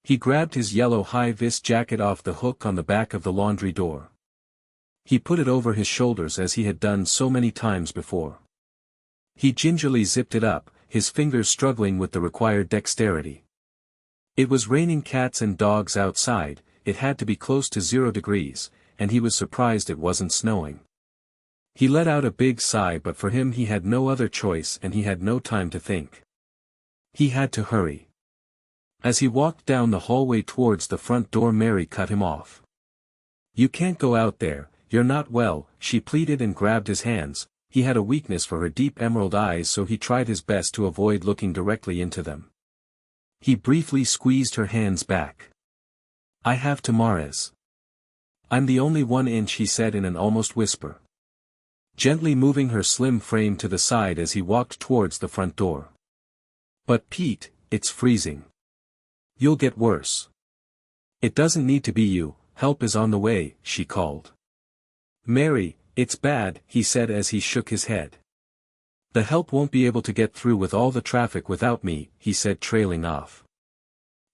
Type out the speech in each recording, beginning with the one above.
He grabbed his yellow high-vis jacket off the hook on the back of the laundry door. He put it over his shoulders as he had done so many times before. He gingerly zipped it up, his fingers struggling with the required dexterity. It was raining cats and dogs outside, it had to be close to 0 degrees, and he was surprised it wasn't snowing. He let out a big sigh, but for him he had no other choice and he had no time to think. He had to hurry. As he walked down the hallway towards the front door, Mary cut him off. "You can't go out there, you're not well," she pleaded and grabbed his hands. He had a weakness for her deep emerald eyes, so he tried his best to avoid looking directly into them. He briefly squeezed her hands back. "I have tomorrows. I'm the only 1 inch," he said in an almost whisper, gently moving her slim frame to the side as he walked towards the front door. "But Pete, it's freezing. You'll get worse." "It doesn't need to be you, help is on the way," she called. "Mary, it's bad," he said as he shook his head. "The help won't be able to get through with all the traffic without me," he said, trailing off.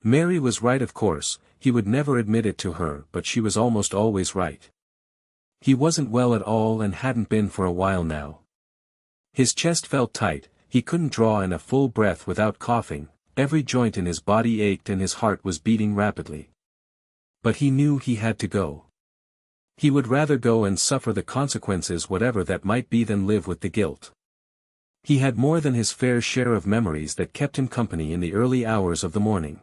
Mary was right, of course. He would never admit it to her, but she was almost always right. He wasn't well at all and hadn't been for a while now. His chest felt tight, he couldn't draw in a full breath without coughing, every joint in his body ached and his heart was beating rapidly. But he knew he had to go. He would rather go and suffer the consequences, whatever that might be, than live with the guilt. He had more than his fair share of memories that kept him company in the early hours of the morning.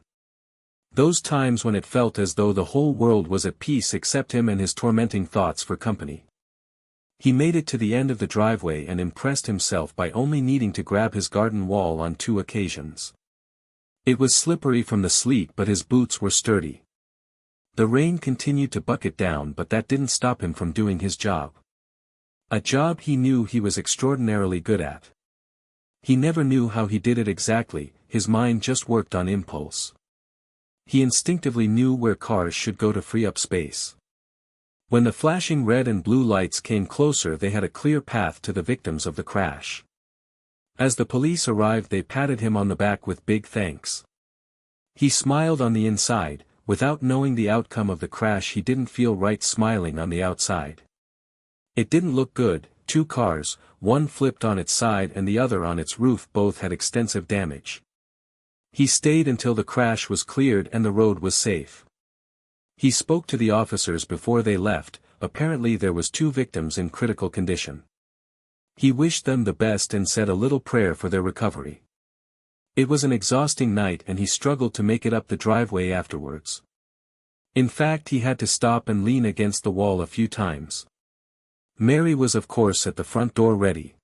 Those times when it felt as though the whole world was at peace except him and his tormenting thoughts for company. He made it to the end of the driveway and impressed himself by only needing to grab his garden wall on 2 occasions. It was slippery from the sleet, but his boots were sturdy. The rain continued to bucket down, but that didn't stop him from doing his job. A job he knew he was extraordinarily good at. He never knew how he did it exactly, his mind just worked on impulse. He instinctively knew where cars should go to free up space. When the flashing red and blue lights came closer, they had a clear path to the victims of the crash. As the police arrived, they patted him on the back with big thanks. He smiled on the inside. Without knowing the outcome of the crash, he didn't feel right smiling on the outside. It didn't look good. 2 cars, one flipped on its side and the other on its roof, both had extensive damage. He stayed until the crash was cleared and the road was safe. He spoke to the officers before they left. Apparently there was 2 victims in critical condition. He wished them the best and said a little prayer for their recovery. It was an exhausting night and he struggled to make it up the driveway afterwards. In fact, he had to stop and lean against the wall a few times. Mary was of course at the front door ready.